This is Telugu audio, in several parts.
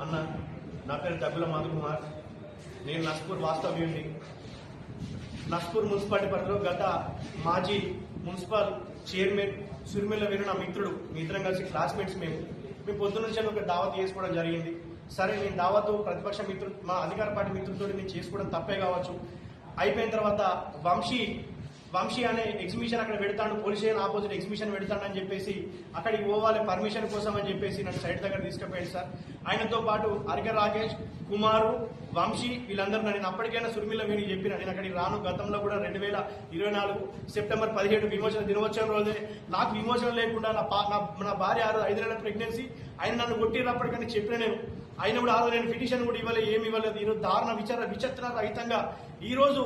అన్న, నా పేరు దగ్గుల మధు కుమార్. నేను నస్పూర్ వాస్తవ్యుడిని. నస్పూర్ మున్సిపాలిటీ పరిధిలో గత మాజీ మున్సిపల్ చైర్మన్ సురిమెల్ల వీరు నా మిత్రుడు. మీ ఇద్దరం కలిసి క్లాస్మేట్స్. మేము పొద్దున్న నుంచి ఒక దావత్ చేసుకోవడం జరిగింది. సరే, నేను దావత్ ప్రతిపక్ష మిత్రుడు, మా అధికార పార్టీ మిత్రులతో నేను చేసుకోవడం తప్పే కావచ్చు. అయిపోయిన తర్వాత వంశీ అనే ఎగ్జిబిషన్ అక్కడ పెడతాడు, పోలీస్ స్టేషన్ ఆపోజిట్ ఎగ్జిబిషన్ పెడతాడని చెప్పేసి అక్కడికి పోవాలి పర్మిషన్ కోసం అని చెప్పేసి నన్ను సైట్ దగ్గర తీసుకుపోయాడు సార్. ఆయనతో పాటు అరిక రాకేష్, కుమారు, వంశీ వీళ్ళందరూ నేను అప్పటికైనా సురిమిల్ల వీని చెప్పిన నేను అక్కడికి రాను. గతంలో కూడా 2024 సెప్టెంబర్ 17 విమోచన దినోత్సవం రోజే నాకు విమోచన లేకుండా నా భార్య 5 నెలల ప్రెగ్నెన్సీ ఆయన నన్ను కొట్టినప్పటికని చెప్పిన నేను. ఆయన కూడా నేను పిటిషన్ కూడా ఇవ్వలేదు, ఏమి ఇవ్వలేదు. ఈరోజు దారుణ విచిత్ర రహితంగా ఈరోజు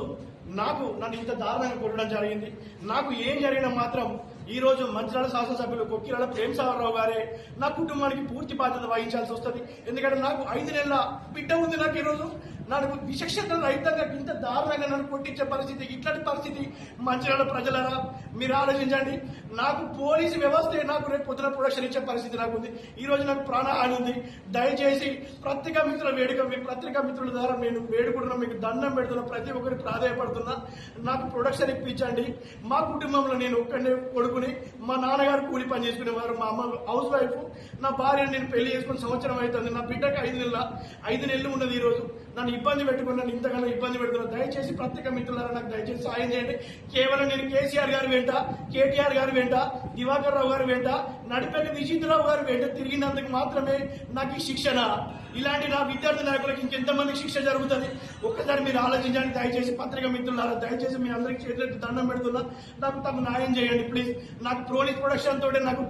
నన్ను ఇంత దారుణంగా కొట్టడం జరిగింది. నాకు ఏం జరిగినా మాత్రం ఈ రోజు మంచిర్యాల శాసనసభ్యులు కొక్కిరాల ప్రేమసాగరరావు గారే నా కుటుంబానికి పూర్తి బాధ్యత వహించాల్సి వస్తుంది. ఎందుకంటే నాకు 5 నెలల బిడ్డ ఉంది. నాకు ఈరోజు నాకు విచక్షణ రహితంగా ఇంత దారుణంగా నన్ను కొట్టించే పరిస్థితి, ఇట్లాంటి పరిస్థితి మంచిర్యాల ప్రజలరా మీరు ఆలోచించండి. నాకు పోలీసు వ్యవస్థ నాకు రేపు పొద్దున ప్రొడక్షన్ ఇచ్చే పరిస్థితి నాకు ఉంది. ఈ రోజు నాకు ప్రాణహాని ఉంది. దయచేసి పత్రికా మిత్రుల ద్వారా నేను వేడుకుంటున్నా, మీకు దండం పెడుతున్నా, ప్రతి ఒక్కరి ప్రాధాయపడుతున్నా, నాకు ప్రొడక్షన్ ఇప్పించండి. మా కుటుంబంలో నేను ఒక్కడే కొడుకుని, మా నాన్నగారు కూలి పని చేసుకునేవారు, మా అమ్మ హౌస్ వైఫ్, నా భార్యను నేను పెళ్లి చేసుకుని సంవత్సరం అవుతుంది. నా బిడ్డకి 5 నెలలు ఉన్నది. ఈ రోజు నన్ను ఇబ్బంది పెట్టుకున్నాను, ఇంతగానో ఇబ్బంది పెడుతున్నాను. దయచేసి పత్రికా మిత్రులారా నాకు దయచేసి సాయం చేయండి. కేవలం నేను కేసీఆర్ గారి వెంట, కేటీఆర్ గారి వెంట, దివాకర్ రావు గారి వెంట, నడిపల్లి విజేంద్రరావు గారి వెంట తిరిగినందుకు మాత్రమే నాకు ఈ శిక్షణ. ఇలాంటి నా విద్యార్థి నాయకులకు ఇంకెంతమందికి శిక్ష జరుగుతుంది ఒక్కసారి మీరు ఆలోచించండి. దయచేసి పత్రికా మిత్రులారా, దయచేసి మీ అందరికీ చేతులెత్తి దండం పెడుతున్నా, నాకు తగు న్యాయం చేయండి ప్లీజ్. నాకు ప్రోలీస్ ప్రొడక్షన్ తోటే నాకు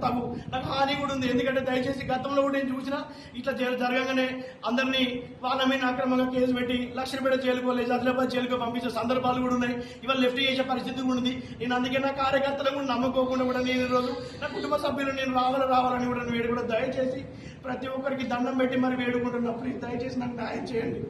హాని కూడా ఉంది. ఎందుకంటే దయచేసి గతంలో కూడా నేను చూసిన ఇట్లా జరగగానే అందరినీ వాళ్ళ మీద అక్రమంగా కేసు పెట్టి లక్షపేట జైలుకో లేదా ఆదిలాబాద్ జైలుకో పంపించే సందర్భాలు కూడా ఉన్నాయి. ఇవాళ లెఫ్ట్ చేసే పరిస్థితి కూడా ఉంది. నేను అందుకే నా కార్యకర్తలను కూడా నమ్ముకోకుండా కూడా నేను ఈరోజు నా కుటుంబ సభ్యులు నేను రావాలని కూడా వేడు కూడా దయచేసి ప్రతి ఒక్కరికి దండం పెట్టి మరి వేడుకుంటున్నా. ప్లీజ్ దయచేసి నాకు న్యాయం చేయండి.